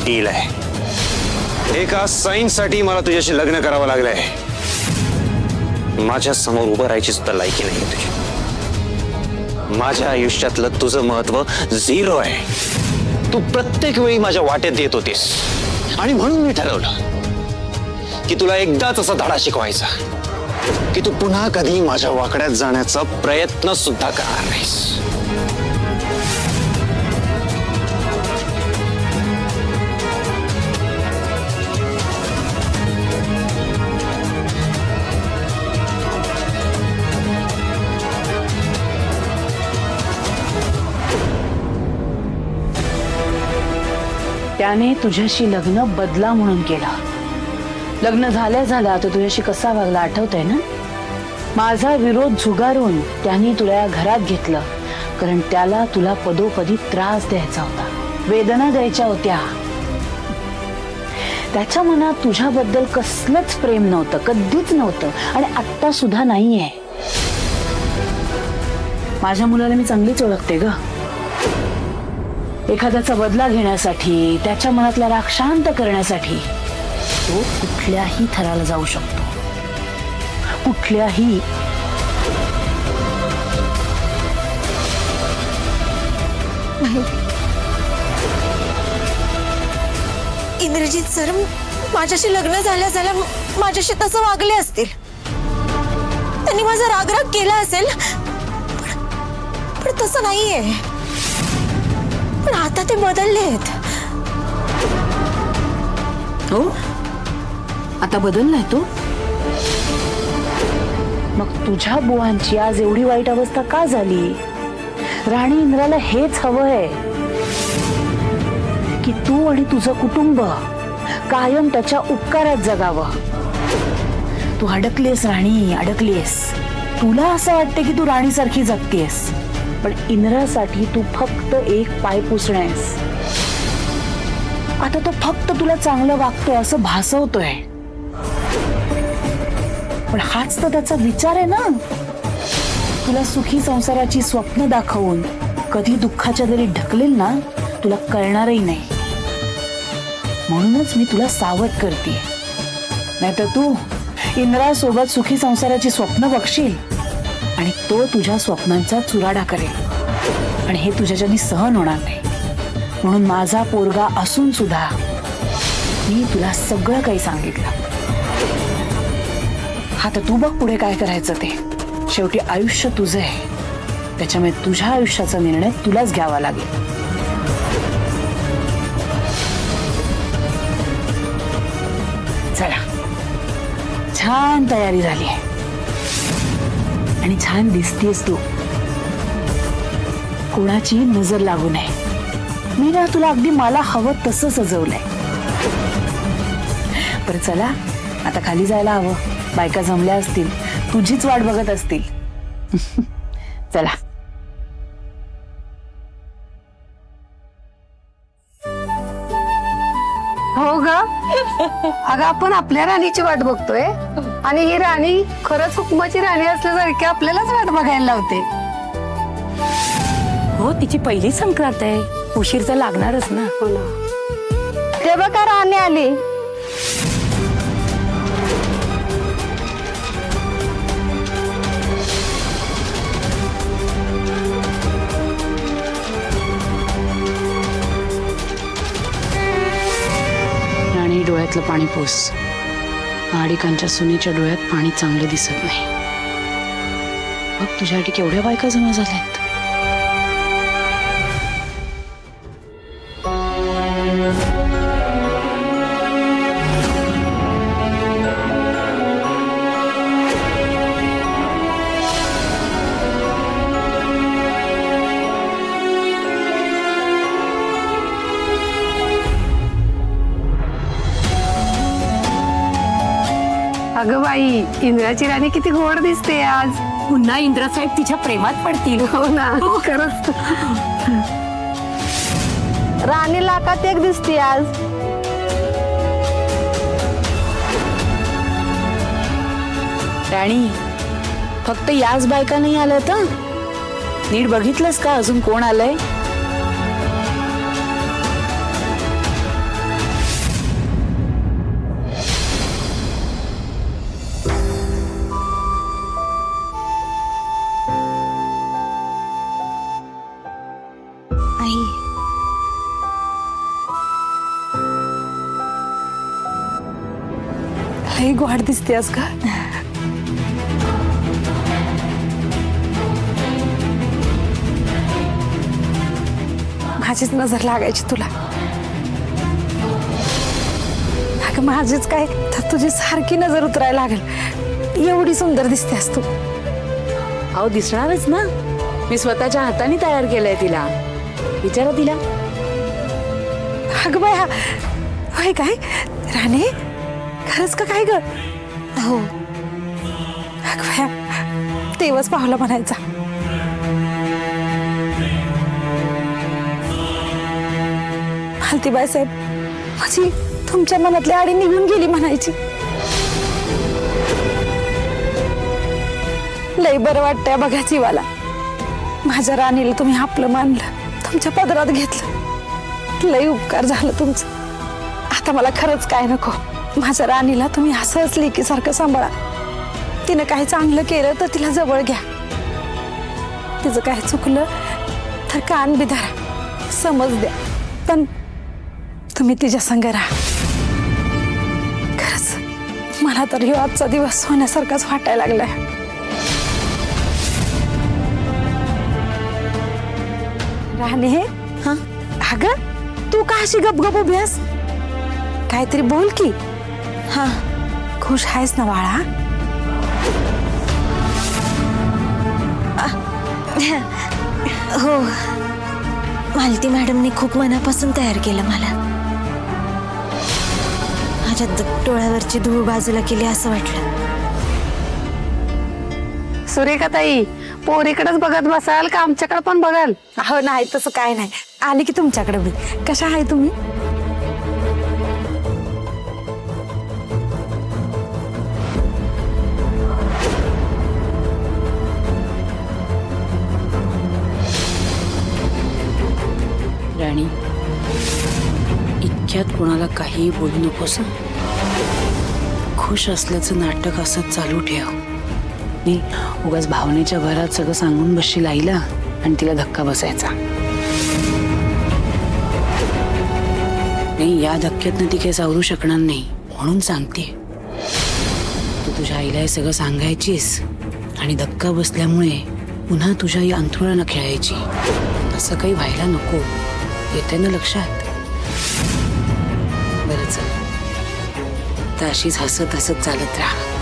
Deal आहे. एका साईनसाठी मला तुझ्याशी लग्न करावं लागलंय. माझ्या समोर उभं राहायची सुद्धा लायकी नाही तुझी. माझ्या आयुष्यातलं तुझं महत्व 0 आहे. तू प्रत्येक वेळी माझ्या वाटेत येत होतीस आणि म्हणून मी ठरवलं की तुला एकदाच असा धडा शिकवायचा की तू पुन्हा कधी माझ्या वाकड्यात जाण्याचा प्रयत्न सुद्धा करणार नाहीस. त्याने तुझ्याशी लग्न बदला म्हणून केलं. लग्न झाल्या झाल्या तो तुझ्याशी कसा वागला आठवतंय ना? माझा विरोध झुगारून त्याने तुला या घरात घेतलं कारण त्याला तुला पदोपदी त्रास द्यायचा होता, वेदना द्यायच्या होत्या. त्याच्या मनात तुझ्याबद्दल कसलंच प्रेम नव्हतं, कधीच नव्हतं आणि आत्ता सुद्धा नाहीये. माझ्या मुलाला मी चांगलीच ओळखते ग. एखाद्याचा बदला घेण्यासाठी, त्याच्या मनातला राग शांत करण्यासाठी तो कुठल्याही थराला जाऊ शकतो. कुठल्याही. इंद्रजीत सर माझ्याशी लग्न झाल्या झाल्या माझ्याशी तसं वागले असतील. त्यांनी माझा रागराग केला असेल पण तसं नाहीये. पण आता ते बदललेत. हो, आता बदललाय तो. मग तुझ्या बुवांची आज एवढी वाईट अवस्था का झाली? राणी इंद्राला हेच हवंय की तू आणि तुझं कुटुंब कायम त्याच्या उपकारात जगावं. तू अडकलीस राणी, अडकलीस. तुला असं वाटतं की तू राणीसारखी जगतेस पण इंद्रासाठी तू फक्त एक पाय पुसण्यास. आता तो फक्त तुला चांगलं वागतोय असं भासवतोय पण हाच तर त्याचा विचार आहे ना. तुला सुखी संसाराची स्वप्न दाखवून कधी दुःखाच्या दरी ढकलेल ना तुला कळणारही नाही. म्हणूनच मी तुला सावध करते. नाहीतर तू इंद्रासोबत सुखी संसाराची स्वप्न बघशील आणि तो तुझ्या स्वप्नांचा चुराडा करेल आणि हे तुझ्याच्यानी सहन होणार नाही. म्हणून माझा पोरगा असून सुद्धा मी तुला सगळं काही सांगितलं. हा तर तू बघ पुढे काय करायचं ते. शेवटी आयुष्य तुझं आहे, त्याच्यामुळे तुझ्या आयुष्याचा निर्णय तुलाच घ्यावा लागेल. चला, छान तयारी झाली आहे आणि छान दिसतेस तू. कोणाची नजर लागू नये. मी ना तुला अगदी मला हवं तसं सजवलंय. बरं चला, आता खाली जायला हवं. बायका जमल्या असतील, तुझीच वाट बघत असतील. चला. हो ग, अगं आपण आपल्या राणीची वाट बघतोय आणि ही राणी खरंच हुकमाची राणी असल्यासारखी आपल्यालाच वाट बघायला लावते. हो, तिची पहिली संक्रांत आहे, उशीर तर लागणारच ना. हो ना. ते बघा राणी आली. राणी, डोळ्यातलं पाणी पुस. माडिकांच्या सुनेच्या डोळ्यात पाणी चांगलं दिसत नाही. बघ तुझ्यासाठी केवढ्या बायका जमा झाल्यात. अगं बाई, इंद्राची राणी किती गोड दिसते आज. पुन्हा इंद्रसाहेब तिच्या प्रेमात पडतील. हो ना, खरंच. राणी लाखात एक दिसते आज. राणी, फक्त याच बायका नाही आल्या तर नीट बघितलंस का अजून कोण आलंय? लई गोड दिसतेस का? माझीच नजर लागायची तुला. अगं माझीच काय तर तुझी सारखी नजर उतरायला लागेल. एवढी सुंदर दिसतेस तू. अहो दिसणारच ना, मी स्वतःच्या हाताने तयार केलंय तिला. विचारा तिला. अगं बाया, होय काय राणे? खरंच का काय ग? हो. अगं बाया, तेव्हाच पावला म्हणायचा. मालतीबाई साहेब, माझी तुमच्या मनातली आडी निघून गेली म्हणायची. लई बरं वाटतंय बघा जीवाला. माझ्या राणीला तुम्ही आपलं मानलं, तुमच्या पदरात घेतलं. लई उपकार झालं तुमचं. आता मला खरंच काय नको. माझ्या राणीला तुम्ही असंच लेकीसारखं सांभाळा. तिनं काही चांगलं केलं तर तिला जवळ घ्या. तिचं काय चुकलं तर कान बी धरा, समज द्या. पण तुम्ही तिच्या संग राहा. खरंच मला तर ह्यो आजचा दिवस होण्यासारखाच वाटायला लागलाय. राणे, हा? अगं तू का अशी गपगप उभी आहेस? काहीतरी बोल की. हा. खुश आहेस ना बाळा? हो. मालती मॅडमने खूप मनापासून तयार केलं मला. माझ्या डोळ्यावरची धूळ बाजूला केली असं वाटलं. सुरेखा ताई, पोरीकडेच बघत बसाल का आमच्याकडे पण बघाल? हो नाही तसं काय नाही. आली की तुमच्याकडे मी. कशा आहे तुम्ही? राणी, इतक्यात कोणाला काही बोलू नकोस. खुश असल्याचं नाटक असंच चालू ठेव. मी उगाच भावनेच्या भरात सगळं सांगून बसशील आईला आणि तिला धक्का बसायचा नाही. या धक्क्यातनं ती काही सावरू शकणार नाही म्हणून सांगते. तू तुझ्या आईला हे सगळं सांगायचीस आणि धक्का बसल्यामुळे पुन्हा तुझ्या आई अंथरुणानं खेळायची. असं काही व्हायला नको. येते ना लक्षात? बरं चल, तर अशीच हसत हसत चालत राहा.